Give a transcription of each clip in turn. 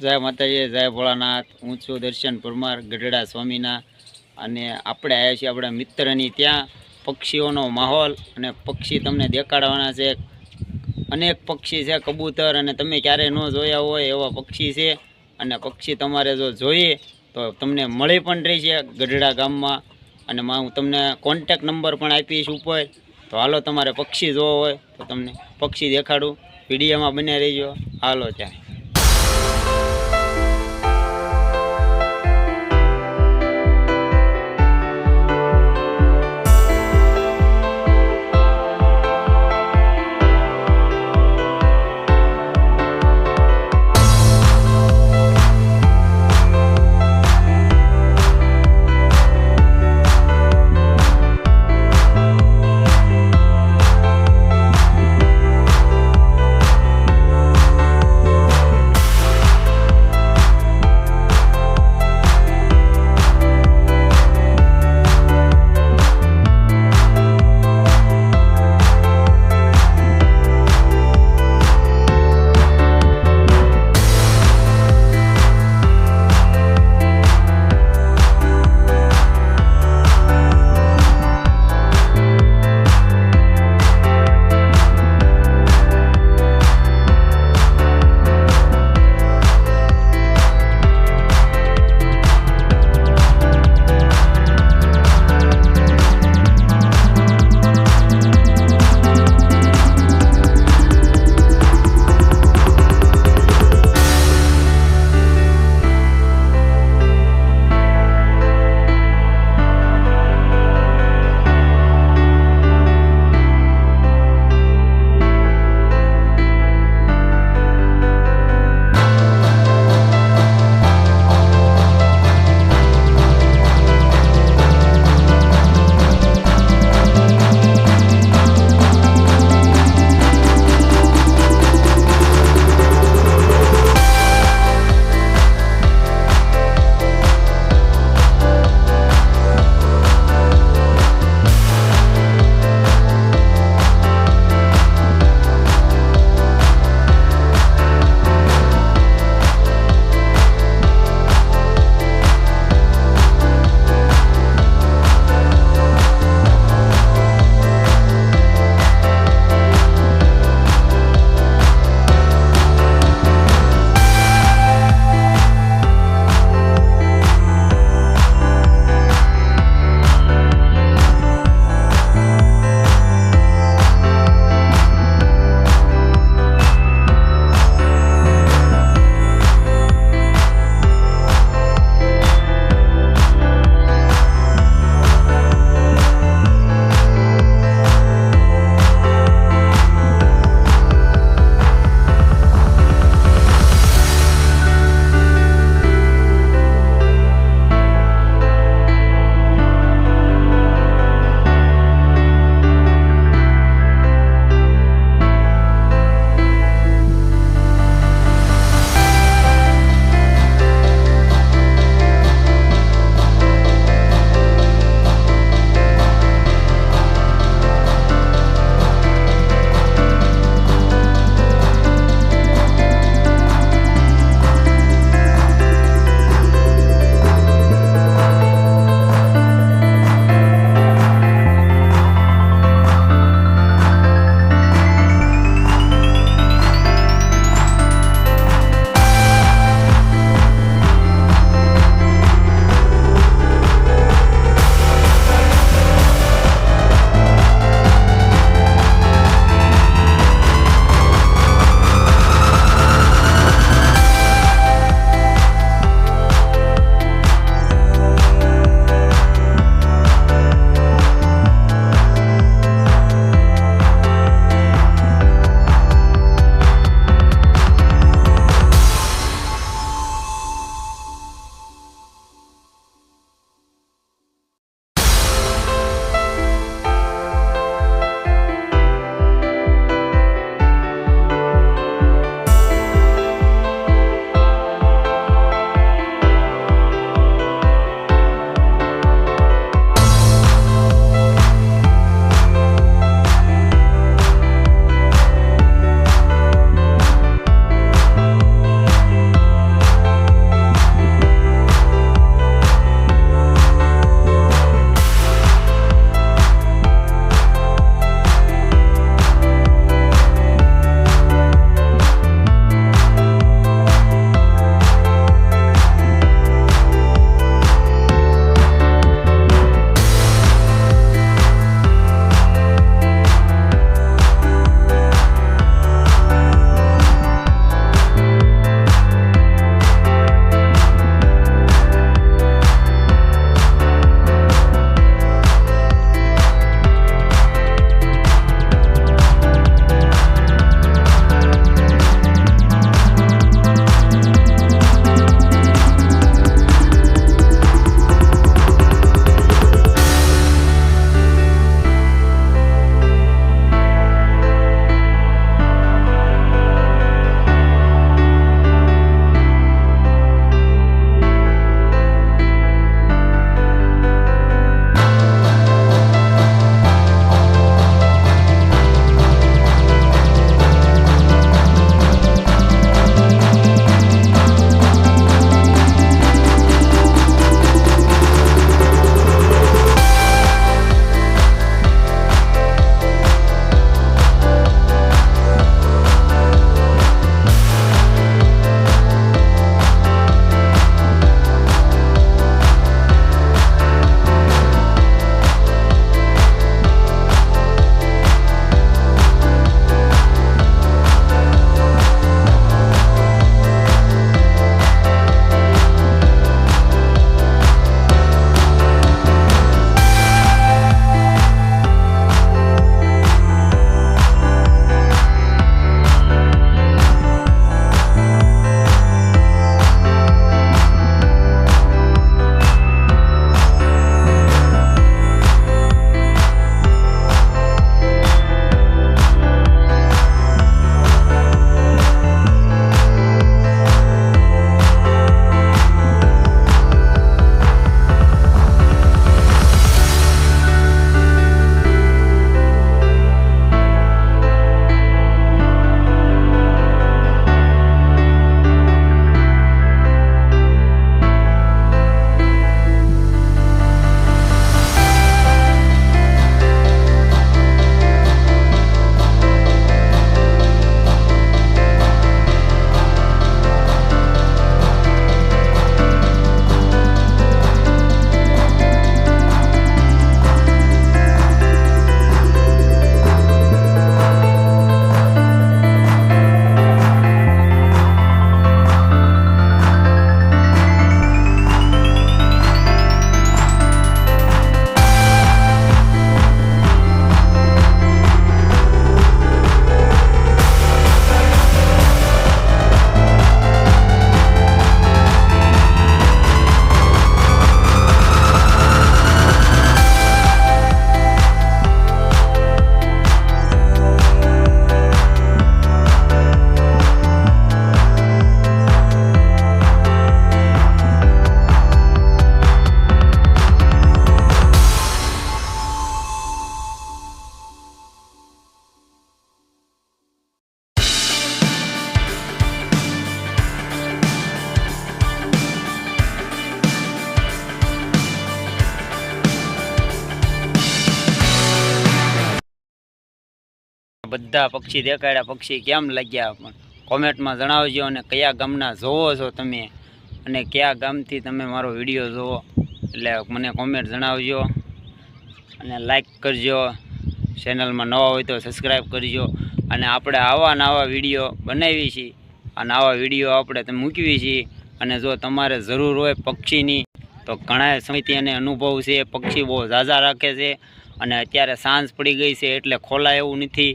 જય માતાજી, જય ભોળાનાથ। હું છું દર્શન પરમાર, ગઢડા સ્વામીના। અને આપણે આવ્યા છીએ આપણા મિત્રની ત્યાં। પક્ષીઓનો માહોલ અને પક્ષી તમને દેખાડવાના છે। અનેક પક્ષી છે, કબૂતર, અને તમે ક્યારેય ન જોયા હોય એવા પક્ષી છે। અને પક્ષી તમારે જો જોઈએ તો તમને મળી પણ રહી છે ગઢડા ગામમાં। અને હું તમને કોન્ટેક નંબર પણ આપીશ ઉપર। તો હાલો, તમારે પક્ષી જોવો હોય તો તમને પક્ષી દેખાડું। વિડીયોમાં બને રહીજો। હાલો ત્યાં। બધા પક્ષી દેખાડ્યા. પક્ષી કેમ લાગ્યા પણ કોમેન્ટમાં જણાવજો. અને કયા ગામના જોવો છો તમે અને કયા ગામથી તમે મારો વિડીયો જોવો એટલે મને કોમેન્ટ જણાવજો. અને લાઈક કરજો. ચેનલમાં નવા હોય તો સબસ્ક્રાઈબ કરજો. અને આપણે આવા નવા વિડીયો બનાવીએ છીએ અને આવા વિડીયો આપણે તમે મૂકવી છીએ. અને જો તમારે જરૂર હોય પક્ષીની તો ઘણા સમયથી એને અનુભવ છે. પક્ષી બહુ ઝાઝા રાખે છે અને અત્યારે સાંજ પડી ગઈ છે એટલે ખોલાય એવું નથી.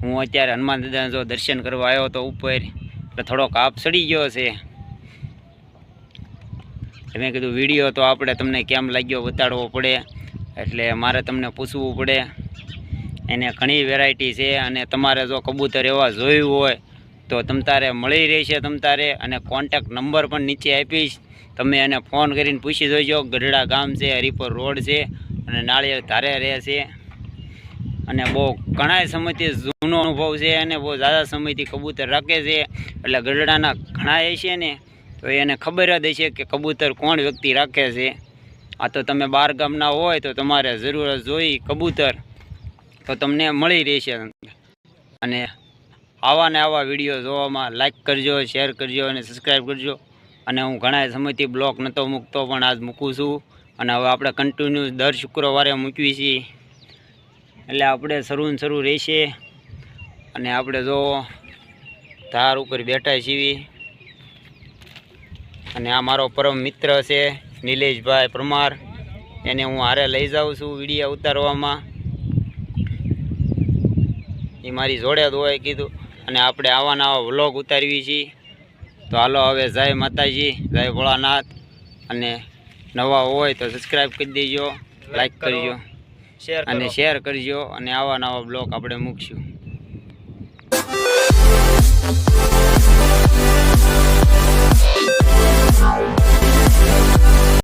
હું અત્યારે હનુમાન દાદાના જો દર્શન કરવા આવ્યો તો ઉપર એટલે થોડોક કાપ સડી ગયો છે. મેં કીધું વિડીયો તો આપણે તમને કેમ લાગ્યો બતાડવો પડે એટલે મારે તમને પૂછવું પડે. એને ઘણી વેરાયટી છે અને તમારે જો કબૂતર એવા જોયું હોય તો તમતારે મળી રહેશે તમતારે. અને કોન્ટેક્ટ નંબર પણ નીચે આપીશ. તમે એને ફોન કરીને પૂછી જોજો. ગઢડા ગામ છે, હરિપર રોડ છે અને નાળિયેર ધારે રહે છે. અને બહુ ઘણા સમયથી જૂનો અનુભવ છે અને બહુ ઝાઝા સમયથી કબૂતર રાખે છે. એટલે ગઢડાના ઘણા એ છે ને તો એને ખબર જ હશે કે કબૂતર કોણ વ્યક્તિ રાખે છે. આ તો તમે બહાર ગામના હોય તો તમારે જરૂર જોઈ કબૂતર તો તમને મળી રહેશે. અને આવા ને આવા વિડીયો જોવામાં લાઈક કરજો, શેર કરજો અને સબસ્ક્રાઈબ કરજો. અને હું ઘણા સમયથી બ્લોગ નહોતો મૂકતો પણ આજ મૂકું છું. અને હવે આપણે કન્ટિન્યુ દર શુક્રવારે મૂકવી છીએ એટલે આપણે શરૂ રહેશે. અને આપણે જો ધાર ઉપર બેઠા છીએ અને આ મારો પરમ મિત્ર છે નિલેશભાઈ પરમાર. એને હું હારે લઈ જાઉં છું વિડીયો ઉતારવામાં. એ મારી જોડે જ હોય કીધું. અને આપણે આવા નવા વ્લોગ ઉતારવી છીએ. તો હાલો હવે જય માતાજી, જય ભોળાનાથ. અને નવા હોય તો સબસ્ક્રાઈબ કરી દેજો, લાઈક કરજો અને શેર કરજો. અને આવા નવા બ્લોગ આપણે મૂકશું.